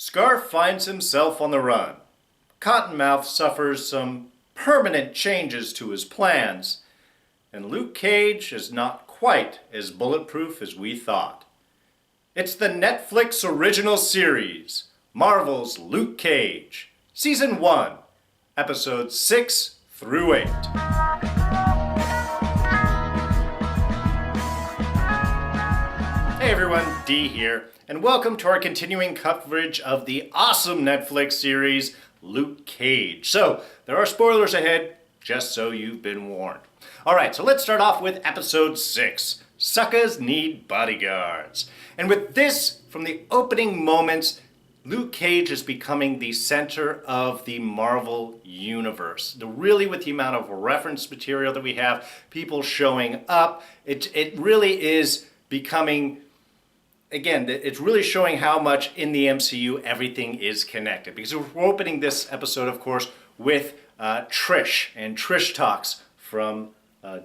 Scarfe finds himself on the run. Cottonmouth suffers some permanent changes to his plans. And Luke Cage is not quite as bulletproof as we thought. It's the Netflix original series, Marvel's Luke Cage, Season 1, Episodes 6 through 8. Hey everyone, D here, and welcome to our continuing coverage of the awesome Netflix series, Luke Cage. So, there are spoilers ahead, just so you've been warned. Alright, so let's start off with Episode 6, Suckas Need Bodyguards. And with this, from the opening moments, Luke Cage is becoming the center of the Marvel Universe. Really, with the amount of reference material that we have, people showing up, it really is becoming... Again, it's really showing how much in the MCU everything is connected. Because we're opening this episode, of course, with Trish. And Trish talks from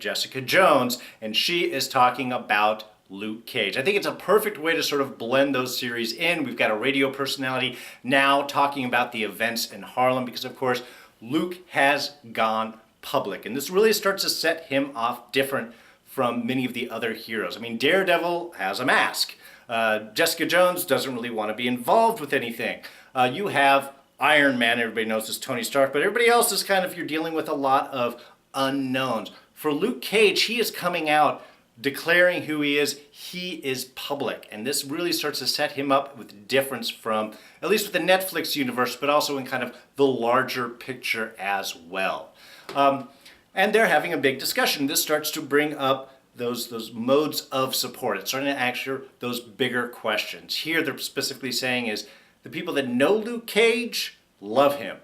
Jessica Jones. And she is talking about Luke Cage. I think it's a perfect way to sort of blend those series in. We've got a radio personality now talking about the events in Harlem. Because, of course, Luke has gone public. And this really starts to set him off different from many of the other heroes. I mean, Daredevil has a mask. Jessica Jones doesn't really want to be involved with anything. You have Iron Man, everybody knows is Tony Stark, but everybody else is kind of, you're dealing with a lot of unknowns. For Luke Cage, he is coming out declaring who he is public, and this really starts to set him up with difference from, at least with the Netflix universe, but also in kind of the larger picture as well. And they're having a big discussion. This starts to bring up those modes of support. It's starting to answer those bigger questions. Here they're specifically saying is the people that know Luke Cage love him.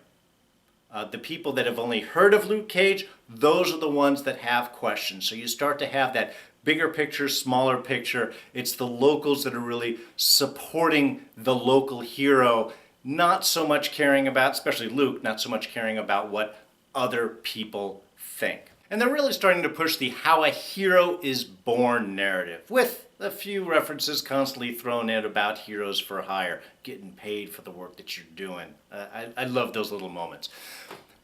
The people that have only heard of Luke Cage, those are the ones that have questions. So you start to have that bigger picture, smaller picture. It's the locals that are really supporting the local hero, not so much caring about, especially Luke, not so much caring about what other people think. And they're really starting to push the how a hero is born narrative, with a few references constantly thrown in about heroes for hire, getting paid for the work that you're doing. I love those little moments.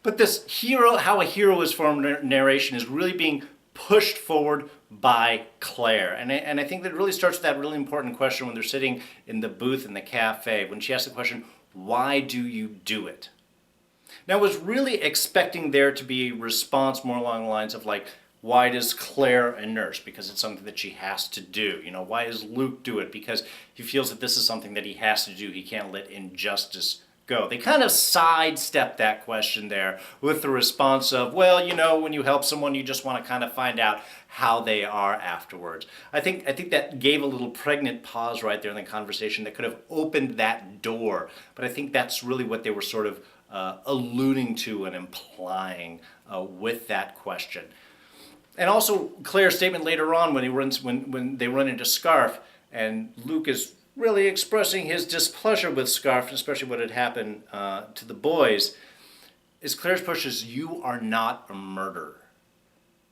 But this hero, how a hero is formed narration is really being pushed forward by Claire. And I think that really starts with that really important question when they're sitting in the booth in the cafe, when she asks the question, why do you do it? Now, I was really expecting there to be a response more along the lines of like, why does Claire a nurse? Because it's something that she has to do. You know, why does Luke do it? Because he feels that this is something that he has to do. He can't let injustice go. They kind of sidestep that question there with the response of, well, you know, when you help someone, you just want to kind of find out how they are afterwards. I think that gave a little pregnant pause right there in the conversation that could have opened that door. But I think that's really what they were sort of alluding to and implying with that question. And also Claire's statement later on when they run into Scarfe and Luke is really expressing his displeasure with Scarfe, especially what had happened to the boys, is Claire's push is, you are not a murderer.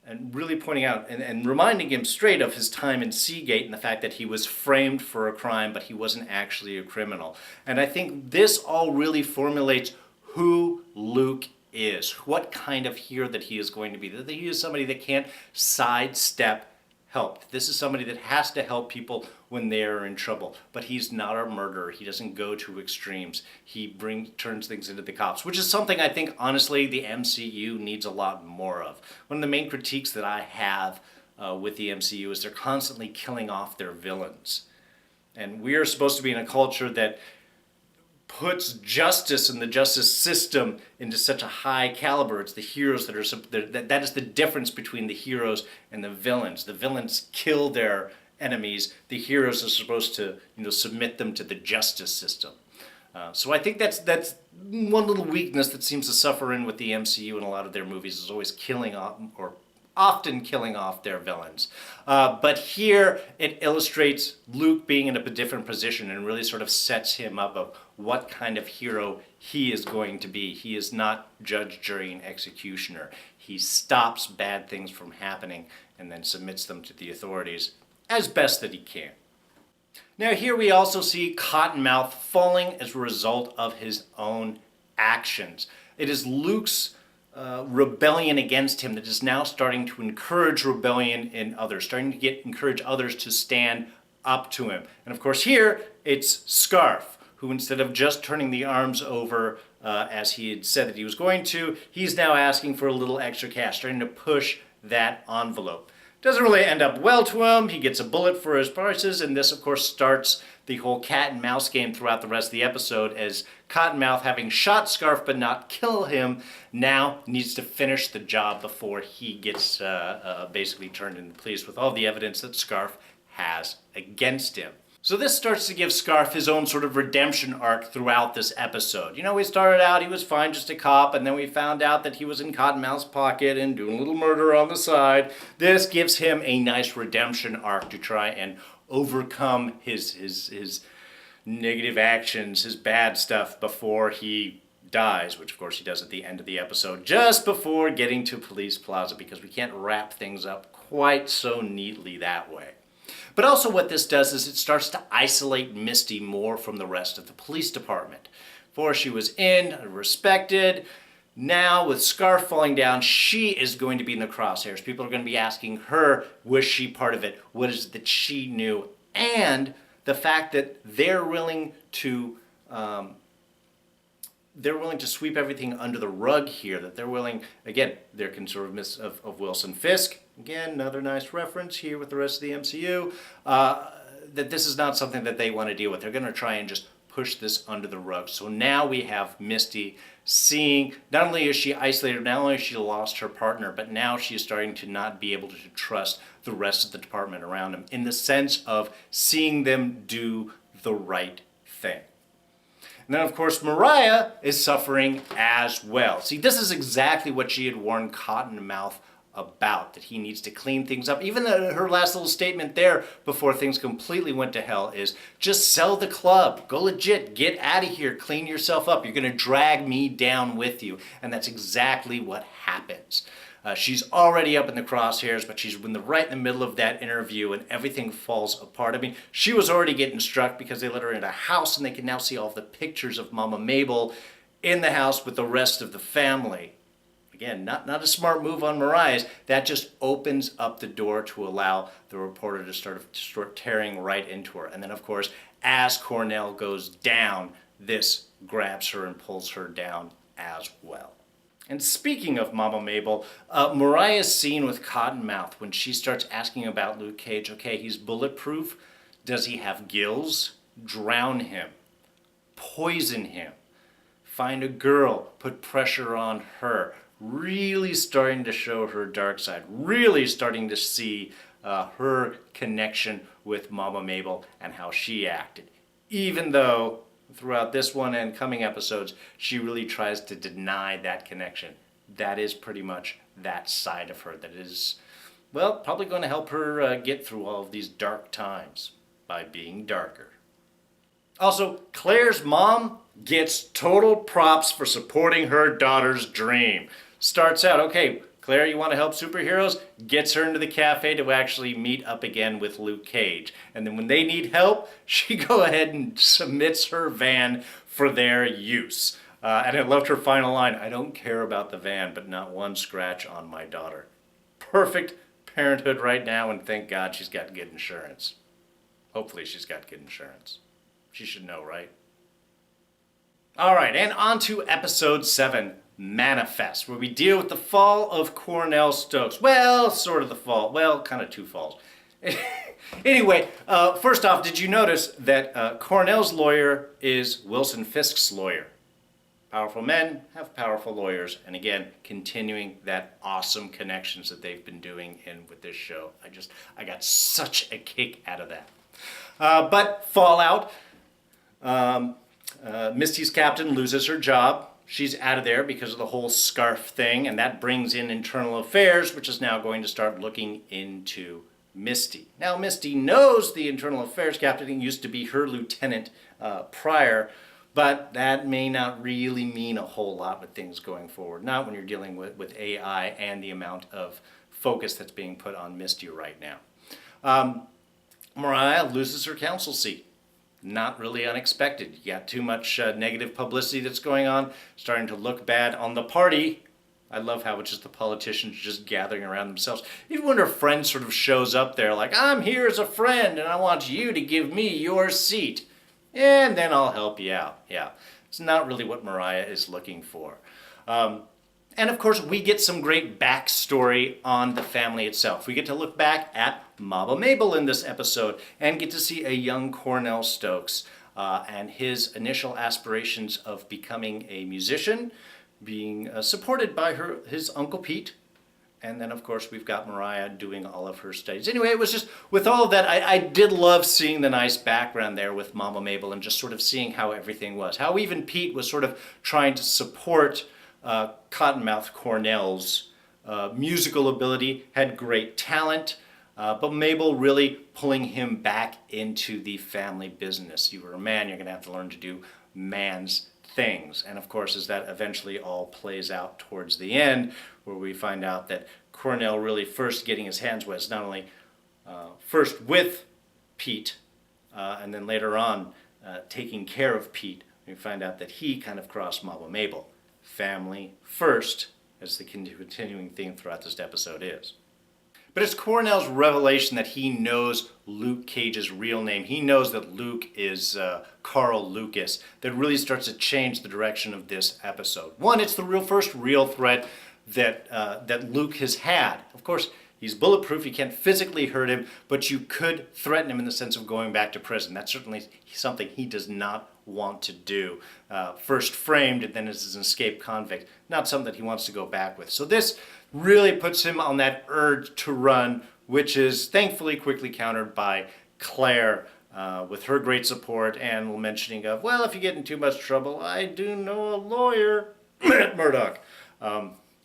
And really pointing out and reminding him straight of his time in Seagate and the fact that he was framed for a crime, but he wasn't actually a criminal. And I think this all really formulates who Luke is, what kind of hero that he is going to be. That he is somebody that can't sidestep help. This is somebody that has to help people when they are in trouble. But he's not a murderer. He doesn't go to extremes. He turns things into the cops, which is something I think, honestly, the MCU needs a lot more of. One of the main critiques that I have with the MCU is they're constantly killing off their villains. And we are supposed to be in a culture that puts justice and the justice system into such a high caliber. It's the heroes that are, that is the difference between the heroes and the villains. The villains kill their enemies. The heroes are supposed to, submit them to the justice system. So I think that's one little weakness that seems to suffer in with the MCU in a lot of their movies, is always killing off, or often killing off their villains. But here it illustrates Luke being in a different position and really sort of sets him up of what kind of hero he is going to be. He is not judge, jury, and executioner. He stops bad things from happening and then submits them to the authorities as best that he can. Now here we also see Cottonmouth falling as a result of his own actions. It is Luke's rebellion against him that is now starting to encourage rebellion in others, starting to encourage others to stand up to him. And of course here it's Scarfe, who instead of just turning the arms over as he had said that he was going to, he's now asking for a little extra cash, starting to push that envelope. Doesn't really end up well to him. He gets a bullet for his prices, and this of course starts the whole cat and mouse game throughout the rest of the episode, as Cottonmouth, having shot Scarfe but not kill him, now needs to finish the job before he gets basically turned into police with all the evidence that Scarfe has against him. So this starts to give Scarfe his own sort of redemption arc throughout this episode. You know, we started out, he was fine, just a cop, and then we found out that he was in Cottonmouth's pocket and doing a little murder on the side. This gives him a nice redemption arc to try and overcome his negative actions, his bad stuff before he dies, which of course he does at the end of the episode, just before getting to Police Plaza, because we can't wrap things up quite so neatly that way. But also what this does is it starts to isolate Misty more from the rest of the police department. Before she was respected. Now with Scarfe falling down, she is going to be in the crosshairs. People are going to be asking her, was she part of it? What is it that she knew? And the fact that they're willing to sweep everything under the rug here, that they're willing, again, they're conservatives of Wilson Fisk. Again, another nice reference here with the rest of the MCU, that this is not something that they want to deal with. They're going to try and just push this under the rug. So now we have Misty seeing, not only is she isolated, not only has she lost her partner, but now she is starting to not be able to trust the rest of the department around him, in the sense of seeing them do the right thing. And then, of course, Mariah is suffering as well. See, this is exactly what she had warned Cottonmouth about, that he needs to clean things up. Even her last little statement there before things completely went to hell is, just sell the club, go legit, get out of here, clean yourself up. You're going to drag me down with you. And that's exactly what happens. She's already up in the crosshairs, but she's right in the middle of that interview and everything falls apart. I mean, she was already getting struck because they let her into a house and they can now see all the pictures of Mama Mabel in the house with the rest of the family. Again, not a smart move on Mariah's. That just opens up the door to allow the reporter to start tearing right into her. And then, of course, as Cornell goes down, this grabs her and pulls her down as well. And speaking of Mama Mabel, Mariah's scene with Cottonmouth, when she starts asking about Luke Cage, okay, he's bulletproof. Does he have gills? Drown him. Poison him. Find a girl. Put pressure on her. Really starting to show her dark side. Really starting to see her connection with Mama Mabel and how she acted. Even though throughout this one and coming episodes, she really tries to deny that connection. That is pretty much that side of her that is, well, probably going to help her get through all of these dark times by being darker. Also, Claire's mom gets total props for supporting her daughter's dream. Starts out, okay, Claire, you want to help superheroes? Gets her into the cafe to actually meet up again with Luke Cage. And then when they need help, she go ahead and submits her van for their use. And I loved her final line, I don't care about the van, but not one scratch on my daughter. Perfect parenthood right now, and thank God she's got good insurance. Hopefully she's got good insurance. She should know, right? All right, and on to episode 7. Manifest, where we deal with the fall of Cornell Stokes. Well, sort of the fall. Well, kind of two falls. Anyway, first off, did you notice that Cornell's lawyer is Wilson Fisk's lawyer? Powerful men have powerful lawyers, and again, continuing that awesome connections that they've been doing with this show. I got such a kick out of that. But fallout, Misty's captain loses her job. She's out of there because of the whole Scarfe thing, and that brings in internal affairs, which is now going to start looking into Misty. Now, Misty knows the internal affairs captain. He used to be her lieutenant prior, but that may not really mean a whole lot with things going forward. Not when you're dealing with AI and the amount of focus that's being put on Misty right now. Mariah loses her council seat. Not really unexpected. You got too much negative publicity that's going on, starting to look bad on the party. I love how it's just the politicians just gathering around themselves. Even when her friend sort of shows up there like, I'm here as a friend and I want you to give me your seat. And then I'll help you out. Yeah, it's not really what Mariah is looking for. And of course, we get some great backstory on the family itself. We get to look back at Mama Mabel in this episode and get to see a young Cornell Stokes and his initial aspirations of becoming a musician, being supported by his Uncle Pete. And then, of course, we've got Mariah doing all of her studies. Anyway, it was just, with all of that, I did love seeing the nice background there with Mama Mabel and just sort of seeing how everything was. How even Pete was sort of trying to support Cottonmouth Cornell's musical ability, had great talent, but Mabel really pulling him back into the family business. You were a man, you're going to have to learn to do man's things. And of course, as that eventually all plays out towards the end, where we find out that Cornell really first getting his hands wet, not only first with Pete, and then later on taking care of Pete, we find out that he kind of crossed Mama Mabel. Family first, as the continuing theme throughout this episode is. But it's Cornell's revelation that he knows Luke Cage's real name. He knows that Luke is Carl Lucas, that really starts to change the direction of this episode. One, it's the first real threat that Luke has had. Of course, he's bulletproof, you can't physically hurt him, but you could threaten him in the sense of going back to prison. That's certainly something he does not want to do. First framed and then as an escaped convict. Not something that he wants to go back with. So this really puts him on that urge to run, which is thankfully quickly countered by Claire with her great support and mentioning of, well, if you get in too much trouble, I do know a lawyer, Murdoch.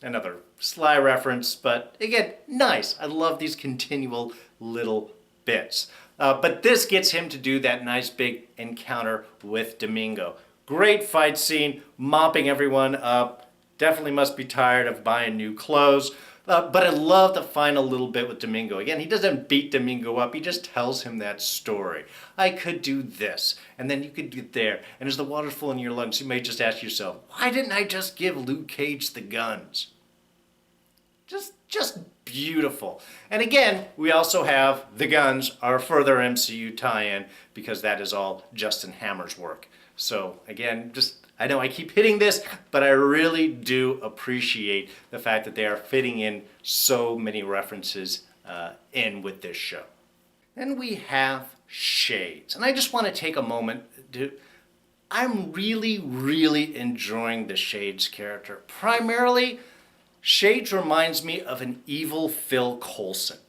Another sly reference, but again, nice. I love these continual little bits. But this gets him to do that nice big encounter with Domingo. Great fight scene, mopping everyone up. Definitely must be tired of buying new clothes. But I love the final little bit with Domingo. Again, he doesn't beat Domingo up, he just tells him that story. I could do this, and then you could get there. And as the water's full in your lungs, you may just ask yourself, why didn't I just give Luke Cage the guns? Just beautiful. And again, we also have the guns, our further MCU tie-in, because that is all Justin Hammer's work. So again, I know I keep hitting this, but I really do appreciate the fact that they are fitting in so many references in with this show. Then we have Shades. And I just want to take a moment to... I'm really, really enjoying the Shades character. Primarily, Shades reminds me of an evil Phil Coulson.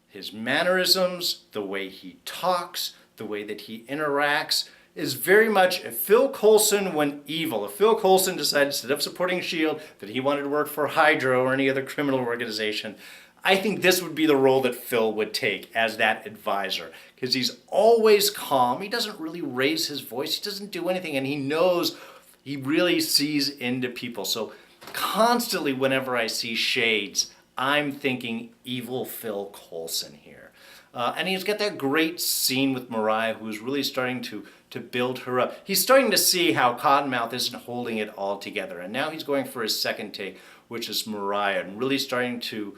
His mannerisms, the way he talks, the way that he interacts is very much if Phil Coulson went evil. If Phil Coulson decided instead of supporting S.H.I.E.L.D. that he wanted to work for Hydra or any other criminal organization, I think this would be the role that Phil would take as that advisor. Because he's always calm. He doesn't really raise his voice. He doesn't do anything. And he knows, he really sees into people. So constantly whenever I see Shades, I'm thinking evil Phil Coulson here. And he's got that great scene with Mariah, who's really starting to build her up. He's starting to see how Cottonmouth isn't holding it all together. And now he's going for his second take, which is Mariah, and really starting to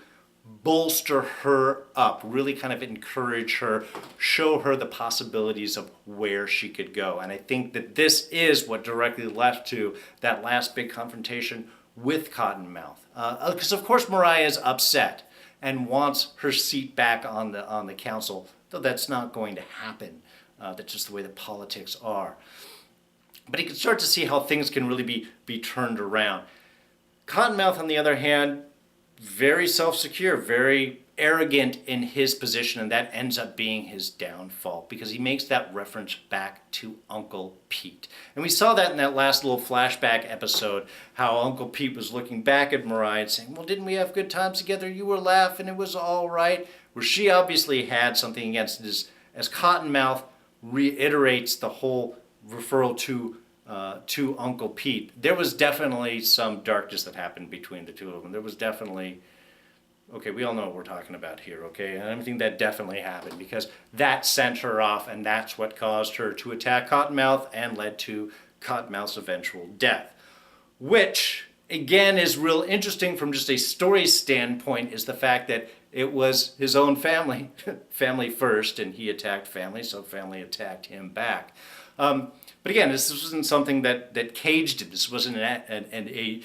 bolster her up, really kind of encourage her, show her the possibilities of where she could go. And I think that this is what directly led to that last big confrontation with Cottonmouth. Because of course Mariah is upset and wants her seat back on the council, though that's not going to happen. That's just the way that politics are. But you can start to see how things can really be turned around. Cottonmouth, on the other hand, very self-secure, very arrogant in his position, and that ends up being his downfall because he makes that reference back to Uncle Pete. And we saw that in that last little flashback episode, how Uncle Pete was looking back at Mariah and saying, well, didn't we have good times together? You were laughing, it was all right. Where she obviously had something against it as Cottonmouth reiterates the whole referral to Uncle Pete. There was definitely some darkness that happened between the two of them. There was definitely okay, we all know what we're talking about here, okay? And I think that definitely happened because that sent her off, and that's what caused her to attack Cottonmouth and led to Cottonmouth's eventual death. Which, again, is real interesting from just a story standpoint, is the fact that it was his own family, family first, and he attacked family, so family attacked him back. But again, this wasn't something that Cage did. This wasn't a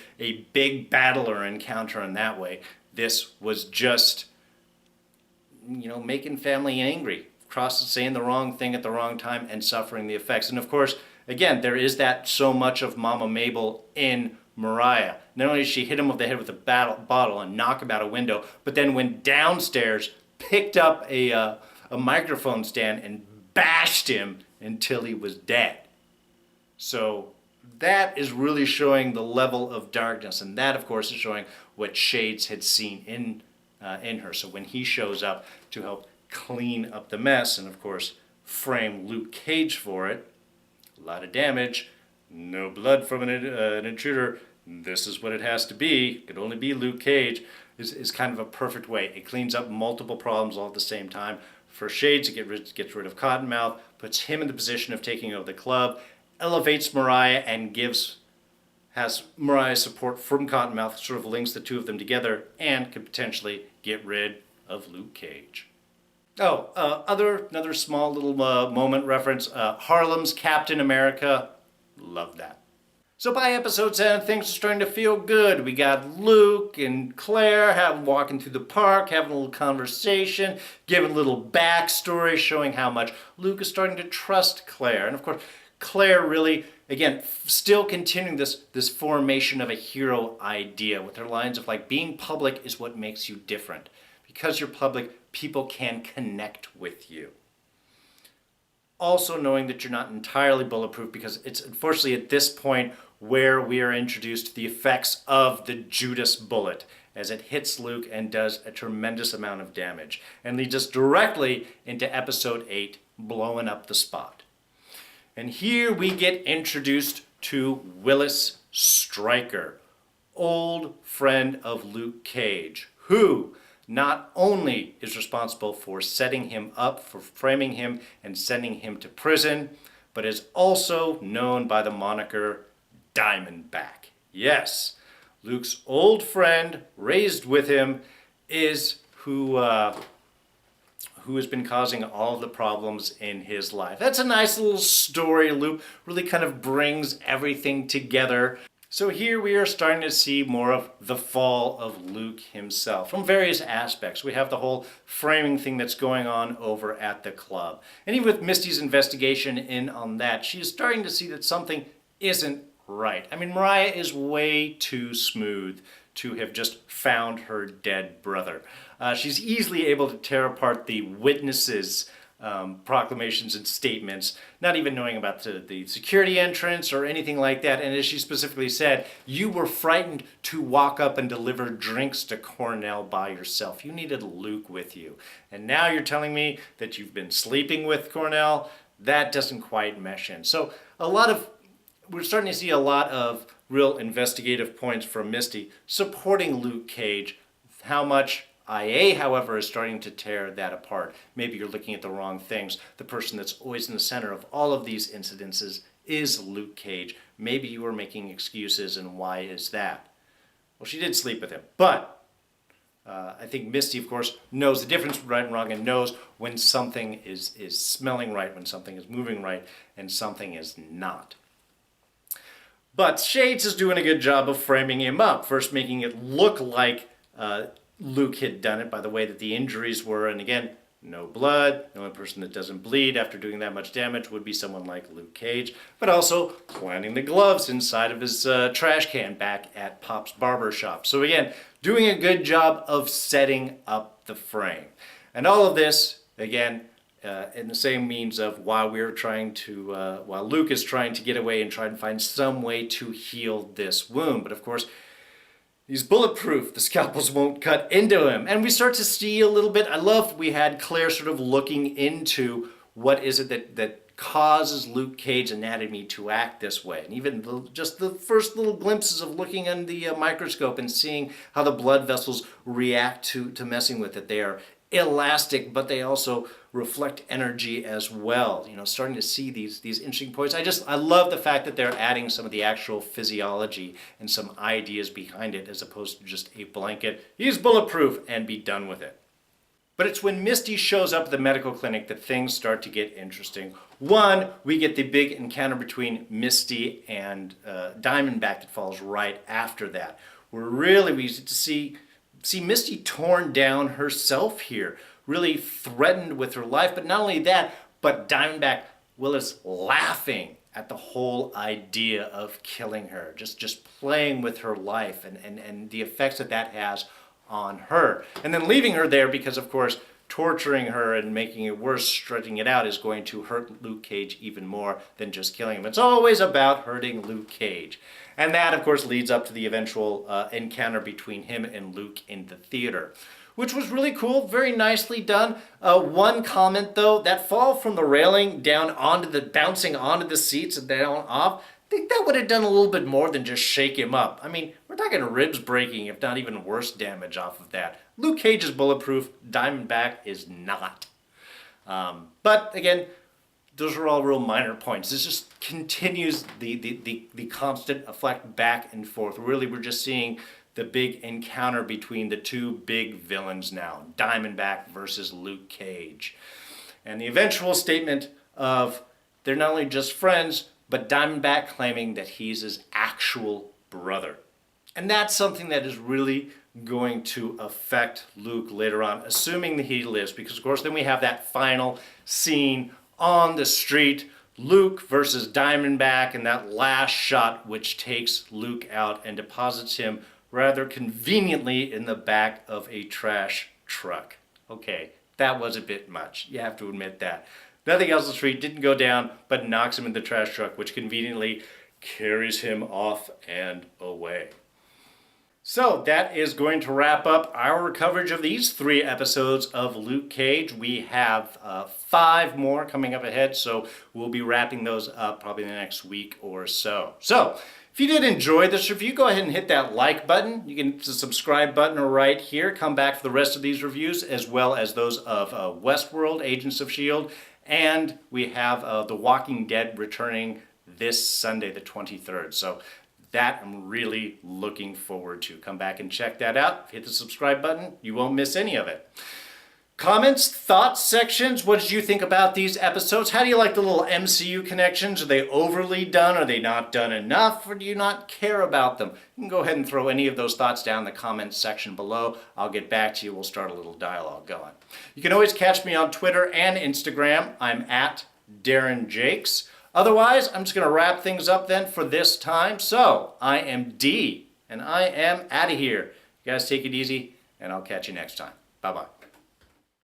big battle or encounter in that way. This was just, making family angry, saying the wrong thing at the wrong time and suffering the effects. And of course, again, there is that so much of Mama Mabel in Mariah. Not only did she hit him over the head with a bottle and knock him out a window, but then went downstairs, picked up a microphone stand and bashed him until he was dead. So that is really showing the level of darkness, and that, of course, is showing what Shades had seen in her. So when he shows up to help clean up the mess, and of course frame Luke Cage for it, a lot of damage, no blood from an intruder. This is what it has to be. It could only be Luke Cage. Is kind of a perfect way. It cleans up multiple problems all at the same time. For Shades, it gets rid of Cottonmouth, puts him in the position of taking over the club, elevates Mariah, and has Mariah's support from Cottonmouth, sort of links the two of them together, and could potentially get rid of Luke Cage. Oh, another small little moment reference, Harlem's Captain America. Love that. So by episode 7, things are starting to feel good. We got Luke and Claire walking through the park, having a little conversation, giving a little backstory, showing how much Luke is starting to trust Claire. And of course, Claire really, again, still continuing this formation of a hero idea with her lines of like, being public is what makes you different. Because you're public, people can connect with you. Also knowing that you're not entirely bulletproof, because it's unfortunately at this point where we are introduced to the effects of the Judas bullet as it hits Luke and does a tremendous amount of damage and leads us directly into episode 8, Blowin Up the Spot. And here we get introduced to Willis Stryker, old friend of Luke Cage, who not only is responsible for setting him up, for framing him and sending him to prison, but is also known by the moniker Diamondback. Yes, Luke's old friend, raised with him, is who has been causing all the problems in his life. That's a nice little story loop, really kind of brings everything together. So here we are starting to see more of the fall of Luke himself from various aspects. We have the whole framing thing that's going on over at the club. And even with Misty's investigation in on that, she is starting to see that something isn't right. I mean, Mariah is way too smooth to have just found her dead brother. She's easily able to tear apart the witnesses' proclamations and statements, not even knowing about the security entrance or anything like that. And as she specifically said, you were frightened to walk up and deliver drinks to Cornell by yourself. You needed Luke with you. And now you're telling me that you've been sleeping with Cornell? That doesn't quite mesh in. So we're starting to see a lot of real investigative points from Misty supporting Luke Cage. How much IA, however, is starting to tear that apart. Maybe you're looking at the wrong things. The person that's always in the center of all of these incidences is Luke Cage. Maybe you are making excuses, and why is that? Well, she did sleep with him, but I think Misty, of course, knows the difference between right and wrong and knows when something is smelling right, when something is moving right, and something is not. But Shades is doing a good job of framing him up, first making it look like Luke had done it by the way that the injuries were, and again, no blood. The only person that doesn't bleed after doing that much damage would be someone like Luke Cage, but also planting the gloves inside of his trash can back at Pop's barber shop. So again, doing a good job of setting up the frame. And all of this, again, in the same means of while Luke is trying to get away and try and find some way to heal this wound. But of course, he's bulletproof. The scalpels won't cut into him. And we start to see a little bit, we had Claire sort of looking into what is it that causes Luke Cage's anatomy to act this way. And even just the first little glimpses of looking under the microscope and seeing how the blood vessels react to messing with it. They are elastic, but they also reflect energy as well. You know, starting to see these interesting points. I love the fact that they're adding some of the actual physiology and some ideas behind it as opposed to just a blanket, he's bulletproof and be done with it. But it's when Misty shows up at the medical clinic that things start to get interesting. One, we get the big encounter between Misty and Diamondback that falls right after that. We get to see Misty torn down herself here, really threatened with her life. But not only that, but Diamondback is laughing at the whole idea of killing her, just playing with her life and the effects that has on her. And then leaving her there because, of course, torturing her and making it worse, stretching it out, is going to hurt Luke Cage even more than just killing him. It's always about hurting Luke Cage. And that, of course, leads up to the eventual encounter between him and Luke in the theater, which was really cool, very nicely done. One comment, though, that fall from the railing down bouncing onto the seats and down off, I think that would have done a little bit more than just shake him up. I mean, we're talking ribs breaking, if not even worse damage off of that. Luke Cage is bulletproof, Diamondback is not. But again, those are all real minor points. This just continues the constant effect back and forth. Really, we're just seeing the big encounter between the two big villains now, Diamondback versus Luke Cage. And the eventual statement of they're not only just friends, but Diamondback claiming that he's his actual brother. And that's something that is really going to affect Luke later on, assuming that he lives, because of course then we have that final scene on the street, Luke versus Diamondback, and that last shot which takes Luke out and deposits him rather conveniently in the back of a trash truck. Okay, that was a bit much, you have to admit that. Nothing else on the street, didn't go down, but knocks him in the trash truck, which conveniently carries him off and away. So that is going to wrap up our coverage of these 3 episodes of Luke Cage. We have 5 more coming up ahead, so we'll be wrapping those up probably in the next week or so. So if you did enjoy this review, go ahead and hit that like button. You can hit the subscribe button right here. Come back for the rest of these reviews, as well as those of Westworld, Agents of S.H.I.E.L.D., and we have The Walking Dead returning this Sunday, the 23rd. So that I'm really looking forward to. Come back and check that out. Hit the subscribe button. You won't miss any of it. Comments, thoughts, sections. What did you think about these episodes? How do you like the little MCU connections? Are they overly done? Are they not done enough? Or do you not care about them? You can go ahead and throw any of those thoughts down in the comments section below. I'll get back to you. We'll start a little dialogue going. You can always catch me on Twitter and Instagram. I'm at Darren Jakes. Otherwise, I'm just going to wrap things up then for this time. So, I am D, and I am out of here. You guys take it easy, and I'll catch you next time. Bye-bye.